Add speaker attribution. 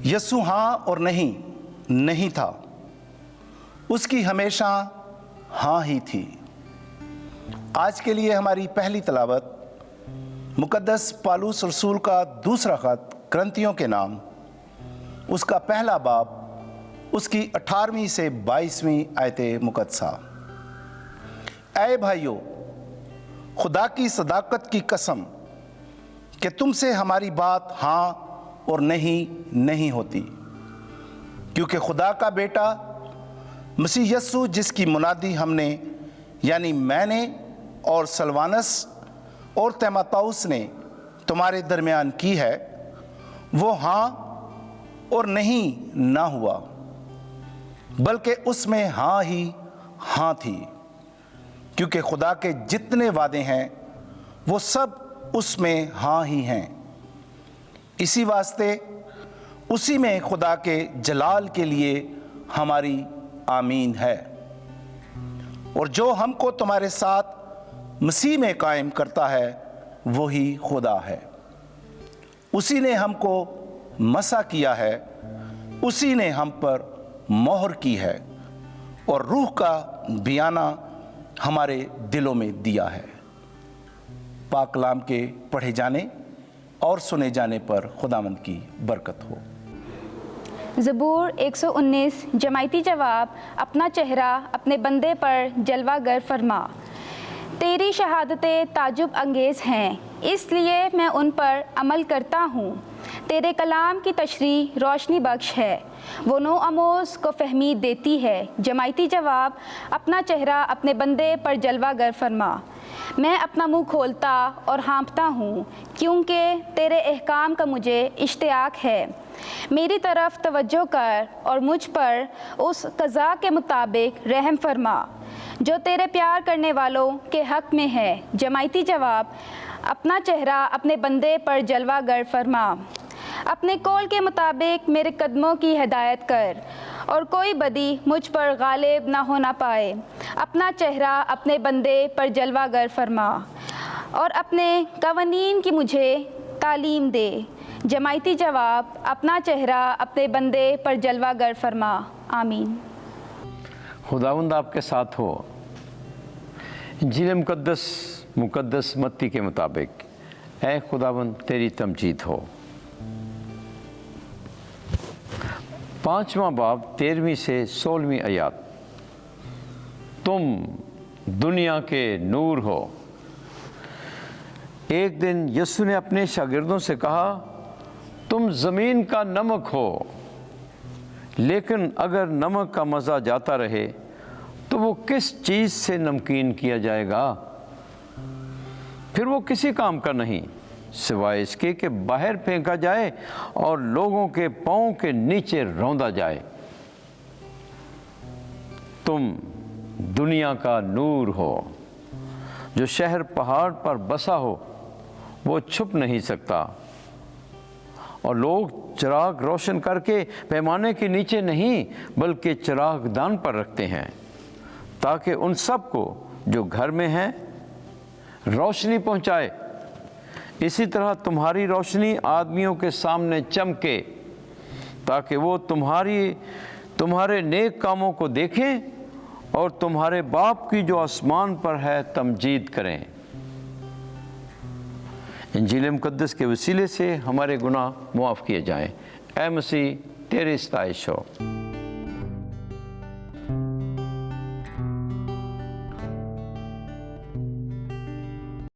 Speaker 1: یسوع ہاں اور نہیں تھا، اس کی ہمیشہ ہاں ہی تھی۔ آج کے لیے ہماری پہلی تلاوت مقدس پالوس رسول کا دوسرا خط کرنتیوں کے نام، اس کا پہلا باب، اس کی 18ویں سے 22ویں آیت مقدسہ۔ اے بھائیو، خدا کی صداقت کی قسم کہ تم سے ہماری بات ہاں اور نہیں ہوتی، کیونکہ خدا کا بیٹا مسیح یسوع، جس کی منادی ہم نے یعنی میں نے اور سلوانس اور تیموتھوس نے تمہارے درمیان کی ہے، وہ ہاں اور نہیں نہ ہوا، بلکہ اس میں ہاں ہی ہاں تھی، کیونکہ خدا کے جتنے وعدے ہیں وہ سب اس میں ہاں ہی ہیں۔ اسی واسطے اسی میں خدا کے جلال کے لیے ہماری آمین ہے۔ اور جو ہم کو تمہارے ساتھ مسیح میں قائم کرتا ہے وہی خدا ہے۔ اسی نے ہم کو مسح کیا ہے، اسی نے ہم پر مہر کی ہے اور روح کا بیانہ ہمارے دلوں میں دیا ہے۔ پاک کلام کے پڑھے جانے اور سنے جانے پر خداوند کی برکت ہو۔
Speaker 2: زبور 119۔ جماعتی جواب: اپنا چہرہ اپنے بندے پر جلوہ گر فرما۔ تیری شہادتیں تعجب انگیز ہیں، اس لیے میں ان پر عمل کرتا ہوں۔ تیرے کلام کی تشریح روشنی بخش ہے، وہ نو آموز کو فہمی دیتی ہے۔ جماعتی جواب: اپنا چہرہ اپنے بندے پر جلوہ گر فرما۔ میں اپنا منہ کھولتا اور ہانپتا ہوں، کیونکہ تیرے احکام کا مجھے اشتیاق ہے۔ میری طرف توجہ کر اور مجھ پر اس قضا کے مطابق رحم فرما جو تیرے پیار کرنے والوں کے حق میں ہے۔ جماعتی جواب: اپنا چہرہ اپنے بندے پر جلوہ گر فرما۔ اپنے قول کے مطابق میرے قدموں کی ہدایت کر اور کوئی بدی مجھ پر غالب نہ ہونا پائے۔ اپنا چہرہ اپنے بندے پر جلوہ گر فرما اور اپنے قوانین کی مجھے تعلیم دے۔ جماعتی جواب: اپنا چہرہ اپنے بندے پر جلوہ گر فرما۔ آمین۔
Speaker 3: خداوند آپ کے ساتھ ہو۔ انجیل مقدس متی کے مطابق اے خداوند تیری تمجید ہو۔ 5واں باب 13ویں سے 16ویں آیات۔ تم دنیا کے نور ہو۔ ایک دن یسوع نے اپنے شاگردوں سے کہا، تم زمین کا نمک ہو، لیکن اگر نمک کا مزہ جاتا رہے تو وہ کس چیز سے نمکین کیا جائے گا؟ پھر وہ کسی کام کا نہیں سوائے اس کے کہ باہر پھینکا جائے اور لوگوں کے پاؤں کے نیچے روندا جائے۔ تم دنیا کا نور ہو۔ جو شہر پہاڑ پر بسا ہو وہ چھپ نہیں سکتا، اور لوگ چراغ روشن کر کے پیمانے کے نیچے نہیں بلکہ چراغ دان پر رکھتے ہیں، تاکہ ان سب کو جو گھر میں ہیں روشنی پہنچائے۔ اسی طرح تمہاری روشنی آدمیوں کے سامنے چمکے، تاکہ وہ تمہارے نیک کاموں کو دیکھیں اور تمہارے باپ کی جو آسمان پر ہے تمجید کریں۔ انجیل مقدس کے وسیلے سے ہمارے گناہ معاف کیے جائیں۔ اے مسیح تیری ستائش ہو۔